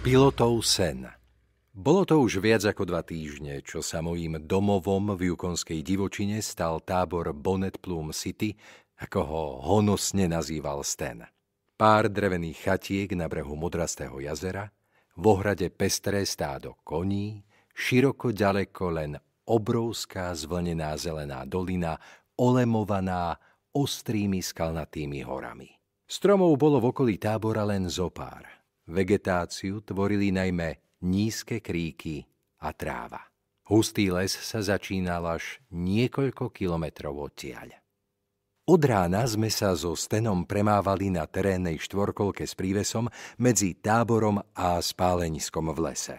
Pilotov sen. Bolo to už viac ako 2 týždne, čo sa mojím domovom v jukonskej divočine stal tábor Bonnet Plume City, ako ho honosne nazýval Stan. Pár drevených chatiek na brehu modrastého jazera, v ohrade pestré stádo koní, široko ďaleko len obrovská zvlnená zelená dolina, olemovaná ostrými skalnatými horami. Stromov bolo v okolí tábora len zopár. Vegetáciu tvorili najmä nízke kríky a tráva. Hustý les sa začínal až niekoľko kilometrov odtiaľ. Od rána sme sa so Stanom premávali na terénnej štvorkolke s prívesom medzi táborom a spáleniskom v lese.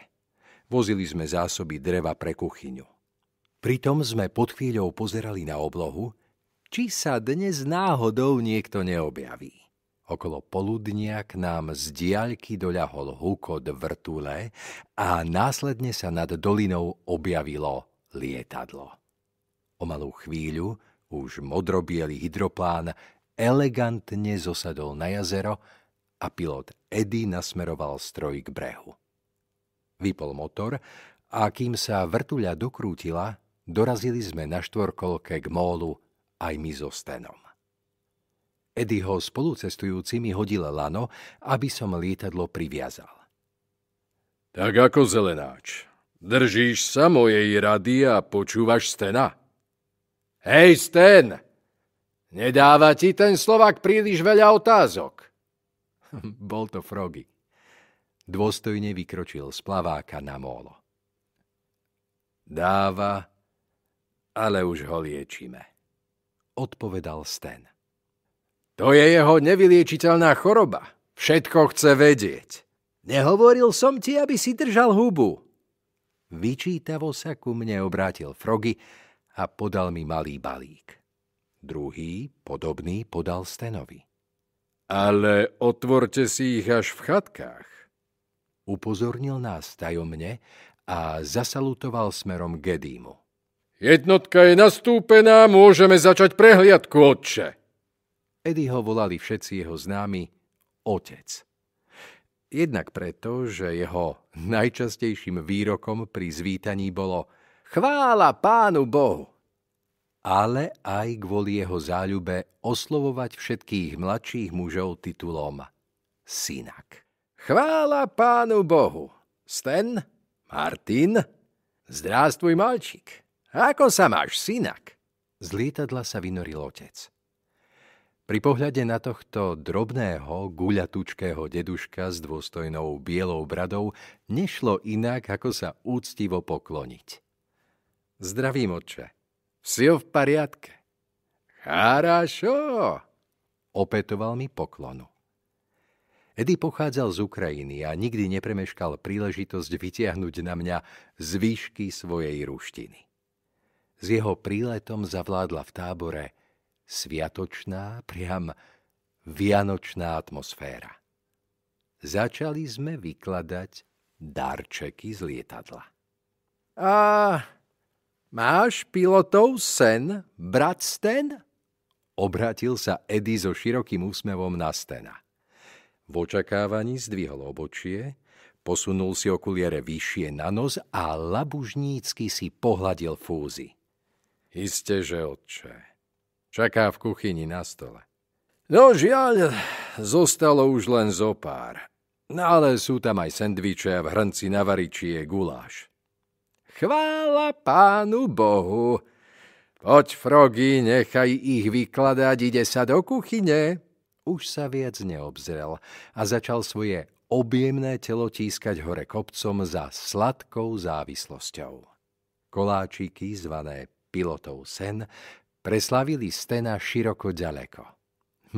Vozili sme zásoby dreva pre kuchyňu. Pritom sme pod chvíľou pozerali na oblohu, či sa dnes náhodou niekto neobjaví. Okolo poludnia k nám z diaľky doľahol hukot vrtule a následne sa nad dolinou objavilo lietadlo. O malú chvíľu už modrobiely hydroplán elegantne zosadol na jazero a pilot Eddie nasmeroval stroj k brehu. Vypol motor a kým sa vrtuľa dokrútila, dorazili sme na štvorkolke k mólu aj my so Stanom. Eddieho spolucestujúci mi hodil lano, aby som lietadlo priviazal. Tak ako zelenáč, držíš sa mojej rady a počúvaš Stana? Hej, Stan! Nedáva ti ten Slovák príliš veľa otázok? Bol to Froggy. Dôstojne vykročil z plaváka na mólo. Dáva, ale už ho liečíme, odpovedal Stan. To je jeho nevyliečiteľná choroba. Všetko chce vedieť. Nehovoril som ti, aby si držal hubu. Vyčítavo sa ku mne obrátil Froggy a podal mi malý balík. Druhý, podobný, podal Stanovi. Ale otvorte si ich až v chatkách. Upozornil nás tajomne a zasalutoval smerom k Eddímu. Jednotka je nastúpená, môžeme začať prehliadku, otče. Eddie ho volali všetci jeho známi otec. Jednak preto, že jeho najčastejším výrokom pri zvítaní bolo chvála Pánu Bohu, ale aj kvôli jeho záľube oslovovať všetkých mladších mužov titulom synak. Chvála Pánu Bohu. Stan, Martin, zdrástvuj, malčík. Ako sa máš, synak? Z lietadla sa vynoril otec. Pri pohľade na tohto drobného, guľatučkého deduška s dôstojnou bielou bradou nešlo inak, ako sa úctivo pokloniť. Zdravím, otče. Si v poriadke? Charašo, opetoval mi poklonu. Eddie pochádzal z Ukrajiny a nikdy nepremeškal príležitosť vytiahnuť na mňa zvýšky svojej ruštiny. S jeho príletom zavládla v tábore sviatočná, priam vianočná atmosféra. Začali sme vykladať darčeky z lietadla. A máš pilotov sen, brat Stan? Obrátil sa Eddie so širokým úsmevom na Stana. V očakávaní zdvihol obočie, posunul si okuliare vyššie na nos a labužnícky si pohľadil fúzy. Isté, že otče. Čaká v kuchyni na stole. No žiaľ, zostalo už len zopár. No ale sú tam aj sendviče a v hrnci na variči je guláš. Chvála Pánu Bohu. Poď, Froggy, nechaj ich vykladať, ide sa do kuchyne. Už sa viac neobzrel a začal svoje objemné telo tískať hore kopcom za sladkou závislosťou. Koláčiky, zvané pilotov sen, preslavili Stana široko ďaleko.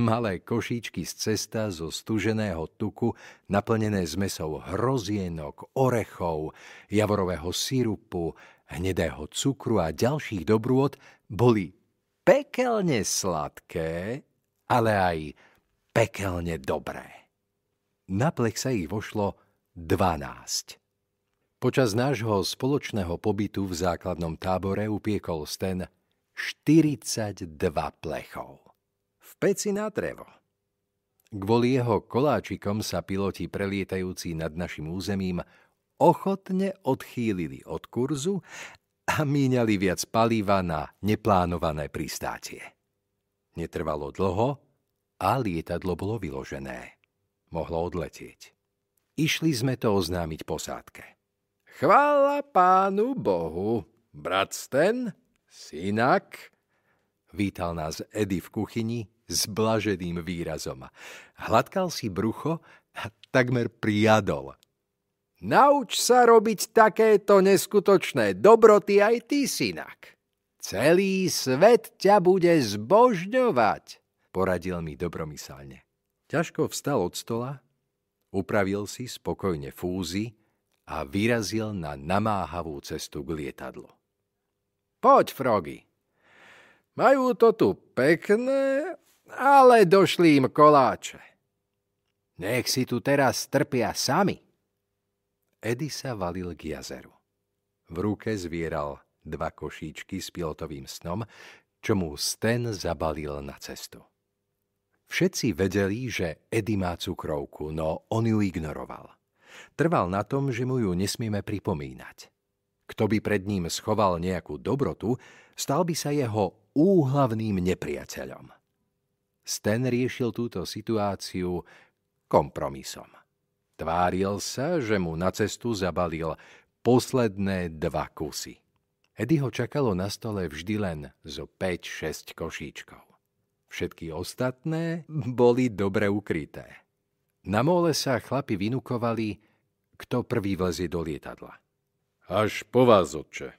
Malé košíčky z cesta zo stuženého tuku, naplnené zmesou hrozienok, orechov, javorového sirupu, hnedého cukru a ďalších dobrôt, boli pekelne sladké, ale aj pekelne dobré. Na plech sa ich vošlo 12. Počas nášho spoločného pobytu v základnom tábore upiekol Stan 42 plechov. V peci na drevo. Kvôli jeho koláčikom sa piloti prelietajúci nad našim územím ochotne odchýlili od kurzu a míňali viac palíva na neplánované pristátie. Netrvalo dlho a lietadlo bolo vyložené. Mohlo odletieť. Išli sme to oznámiť posádke. Chvála Pánu Bohu, brat Sten, synak, vítal nás Eddie v kuchyni s blaženým výrazom. Hladkal si brucho a takmer prijadol. Nauč sa robiť takéto neskutočné dobroty aj ty, synak. Celý svet ťa bude zbožňovať, poradil mi dobromyselne. Ťažko vstal od stola, upravil si spokojne fúzy a vyrazil na namáhavú cestu k lietadlu. Poď, Froggy. Majú to tu pekné, ale došli im koláče. Nech si tu teraz trpia sami. Eddie sa valil k jazeru. V ruke zvieral 2 košíčky s pilotovým snom, čo mu Sten zabalil na cestu. Všetci vedeli, že Eddie má cukrovku, no on ju ignoroval. Trval na tom, že mu ju nesmieme pripomínať. Kto by pred ním schoval nejakú dobrotu, stal by sa jeho úhlavným nepriateľom. Sten riešil túto situáciu kompromisom. Tváril sa, že mu na cestu zabalil posledné 2 kusy. Eddie ho čakalo na stole vždy len zo 5-6 košíčkov. Všetky ostatné boli dobre ukryté. Na móle sa chlapi vynukovali, kto prvý vlezie do lietadla. Až po vás, otče.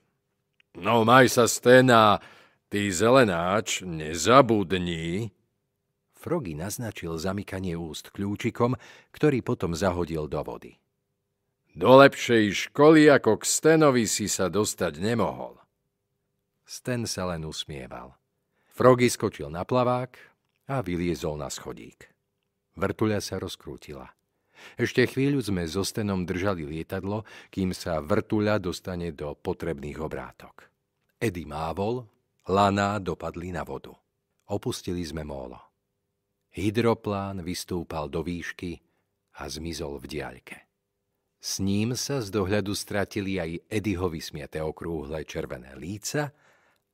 No maj sa, Sten, a ty zelenáč, nezabudni. Froggy naznačil zamykanie úst kľúčikom, ktorý potom zahodil do vody. Do lepšej školy ako k Stenovi si sa dostať nemohol. Sten sa len usmieval. Froggy skočil na plavák a vyliezol na schodík. Vrtuľa sa rozkrútila. Ešte chvíľu sme so Stenom držali lietadlo, kým sa vrtuľa dostane do potrebných obrátok. Eddie mávol, laná dopadli na vodu. Opustili sme mólo. Hydroplán vystúpal do výšky a zmizol v diaľke. S ním sa z dohľadu stratili aj Eddieho vysmiaté okrúhle červené líca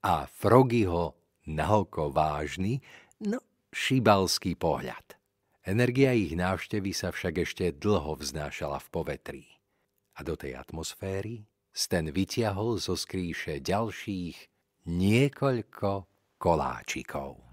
a Froggyho naoko vážny, no šibalský pohľad. Energia ich návštevy sa však ešte dlho vznášala v povetrí. A do tej atmosféry Sten vytiahol zo skrýše ďalších niekoľko koláčikov.